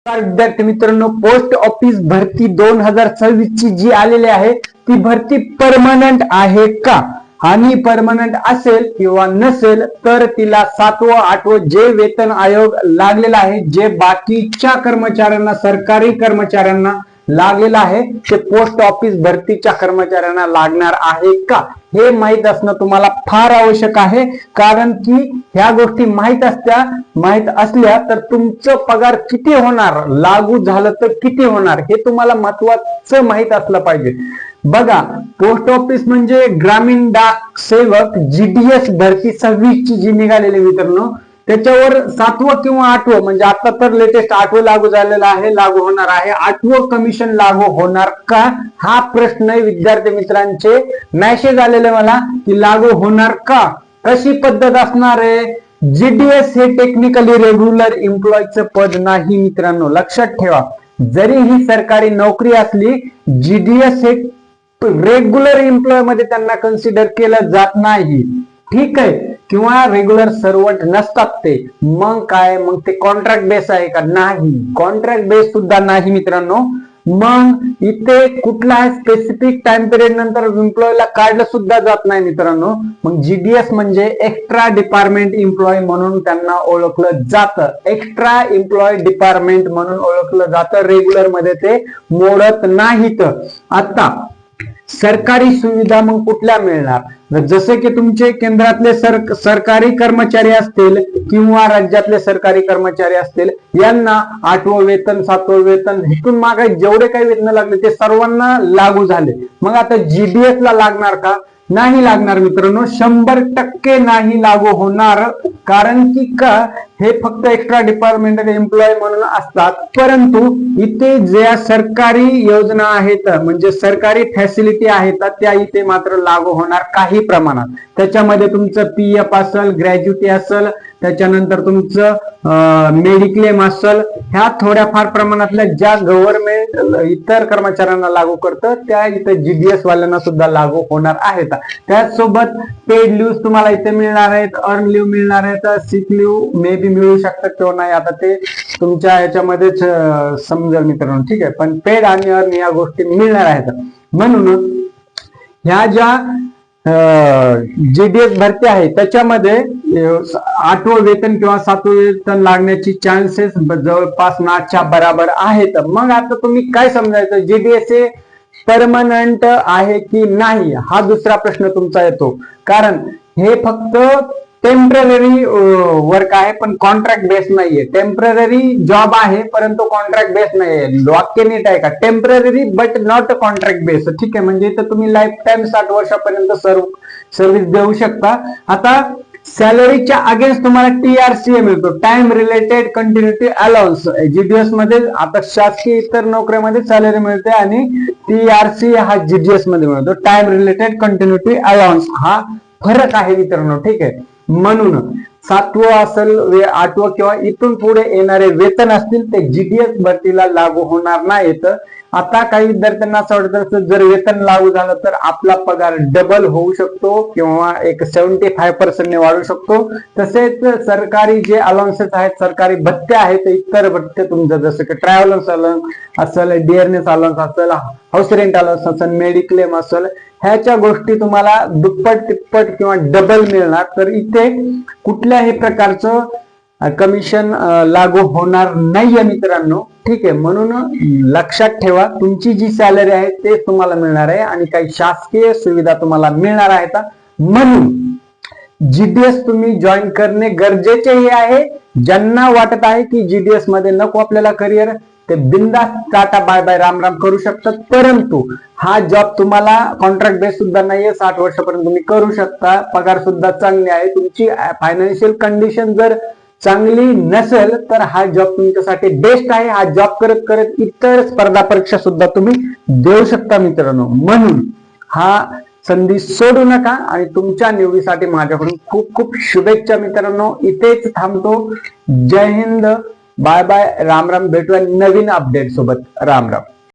विद्यार्थी मित्रांनो, post office भरती 2026 ची जी आलेली आहे ती भरती परमनंट आहे का, आणि परमनंट असेल किंवा नसेल तर तिला 7व 8व जे वेतन आयोग लागलेला आहे, जे बाकीच्या कर्मचाऱ्यांना, सरकारी कर्मचाऱ्यांना लागलेला आहे, ते पोस्ट ऑफिस भरतीच्या कर्मचाऱ्यांना लागणार आहे का, हे माहित असणं तुम्हाला फार आवश्यक आहे. कारण की ह्या गोष्टी माहित असल्या तर तुमचं पगार किती होणार, लागू झालं तर किती होणार, हे तुम्हाला महत्वाचं माहित असलं पाहिजे. बघा, पोस्ट ऑफिस म्हणजे ग्रामीण डाक सेवक GDS भरती 26 ची जी निघालेली मित्रांनो, त्याच्यावर 7वं किंवा 8वं म्हणजे आता तर लेटेस्ट 8वं लागू झालेलं आहे, लागू होणार आहे. 8वं कमिशन लागू होणार का, हा प्रश्न विद्यार्थी मित्रांचे मेसेज आलेले मला की लागू होणार का, कशी पद्धत असणार आहे. GDS हे टेक्निकली रेग्युलर एम्प्लॉयचं पद नाही मित्रांनो, लक्षात ठेवा. जरी ही सरकारी नोकरी असली, GDS हे रेग्युलर एम्प्लॉय मध्ये त्यांना कन्सिडर केलं जात नाही, ठीक आहे, किंवा रेग्युलर सर्वंट नसतात ते. मग काय, मग ते कॉन्ट्रॅक्ट बेस आहे का, नाही, कॉन्ट्रॅक्ट बेस सुद्धा नाही मित्रांनो. मग इथे कुठलाही स्पेसिफिक टाइम पिरियड नंतर एम्प्लॉयला काढलं सुद्धा जात नाही मित्रांनो. मग GDS म्हणजे एक्स्ट्रा डिपार्टमेंट एम्प्लॉय म्हणून त्यांना ओळखलं जातं, एक्स्ट्रा एम्प्लॉय डिपार्टमेंट म्हणून ओळखलं जातं, रेग्युलर मध्ये ते मोडत नाहीत. आता सरकारी सुविधा मग कुठल्या मिळणार, जसे की तुमचे केंद्रातले सरकारी कर्मचारी असतील किंवा राज्यातले सरकारी कर्मचारी असतील, यांना 8वं वेतन, 7वं वेतन, इथून मागे जेवढे काही वेतन लागले ते सर्वांना लागू झाले. मग आता GDS ला लागणार का, नाही लागणार मित्रांनो, 100% नाही लागू होणार. कारण की का, हे फक्त एक्स्ट्रा डिपार्टमेंटल एम्प्लॉय म्हणून असतात, परंतु इथे ज्या सरकारी योजना आहेत म्हणजे सरकारी फॅसिलिटी आहेत त्या इथे मात्र लागू होणार काही प्रमाणात. त्याच्यामध्ये तुमचं PF असेल, ग्रॅज्युटी असेल, त्याच्यानंतर तुमचं मेडिक्लेम असेल, ह्या थोड्याफार प्रमाणातल्या ज्या गव्हर्नमेंट इतर कर्मचाऱ्यांना लागू करतं त्या इथे GDS वाल्यांना सुद्धा लागू होणार आहेत. त्याचसोबत पेड लिव्ह तुम्हाला इथे मिळणार आहेत, अर्न लिव्ह मिळणार आहेत, सिक लिव्ह मे बी मिळू शकतात किंवा नाही, आता ते तुमच्या ह्याच्यामध्येच समजेल मित्रांनो, ठीक आहे. पण पेड आणि अर्न या गोष्टी मिळणार आहेत. म्हणून ह्या ज्या GDS भरती आहे त्याच्यामध्ये 8वं वेतन किंवा 7वं वेतन लागण्याची चान्सेस जवळपास नाच्या बराबर आहेत. मग आता तुम्ही काय समजायचं, GDS हे परमनंट आहे की नाही, हा दुसरा प्रश्न तुमचा येतो. कारण हे फक्त टेम्पररी वर्क आहे, पण कॉन्ट्रॅक्ट बेस नाहीये. टेम्पररी जॉब आहे परंतु कॉन्ट्रॅक्ट बेस नाहीये. वाक्य नीट आहे का, temporary but not contract base, ठीक आहे. म्हणजे तर तुम्ही लाईफ टाइम 60 वर्षापर्यंत सर्व्हिस देऊ शकता. आता सॅलरीच्या अगेन्स्ट तुम्हाला TRCA मिळतो, time related continuity allowance. GDS मध्ये आता शासकीय इतर नोकऱ्यामध्ये सॅलरी मिळते आणि TRCA हा GDS मध्ये मिळतो, टाइम रिलेटेड कंटिन्युटी अलाउन्स. हा फरक आहे मित्रांनो, ठीक आहे. म्हणून 7वं असेल, 8वं किंवा इथून पुढे येणारे वेतन असतील ते GDS भरतीला लागू होणार नाहीत. आता काही विद्यार्थ्यांना असं वाटतं जर वेतन लागू झालं तर आपला पगार डबल होऊ शकतो किंवा एक 75% ने वाढू शकतो. तसेच सरकारी जे अलाउन्सेस आहेत, सरकारी भत्ते आहेत, इतर भत्ते तुमचं जसं की ट्रॅव्हलन्स अलाउन्स असेल, डिअरनेस अलाउन्स असेल, हाऊस रेंट अलाउन्स असेल, मेडिक्लेम असेल, ह्याच्या गोष्टी तुम्हाला दुप्पट, तिप्पट किंवा डबल मिळणार. तर इथे कुठल्याही प्रकारचं कमिशन लागू होणार नाहीये मित्रांनो, ठीक आहे. म्हणून लक्षात ठेवा, तुमची जी सॅलरी आहे तेच तुम्हाला मिळणार आहे आणि काही शासकीय सुविधा तुम्हाला मिळणार आहेत. म्हणून GDS तुम्ही जॉईन करणे गरजेचेही आहे. ज्यांना वाटत आहे की GDS मध्ये नको आपल्याला करिअर, ते बिंदास tata bye bye Ram Ram करू शकतात. परंतु हा जॉब तुम्हाला कॉन्ट्रॅक्ट बेस सुद्धा नाहीये, 60 वर्षापर्यंत तुम्ही करू शकता, पगार सुद्धा चांगली आहे. तुमची फायनान्शियल कंडिशन जर चांगली नसेल तर हा जॉब तुमच्यासाठी बेस्ट आहे. हा जॉब करत करत इतर स्पर्धा परीक्षा सुद्धा तुम्ही देऊ शकता मित्रांनो. म्हणून हा संधी सोडू नका आणि तुमच्या निवडीसाठी माझ्याकडून खूप खूप शुभेच्छा मित्रांनो. इथेच थांबतो. जय हिंद, बाय बाय, राम राम. भेटूया नवीन अपडेट सोबत. राम राम.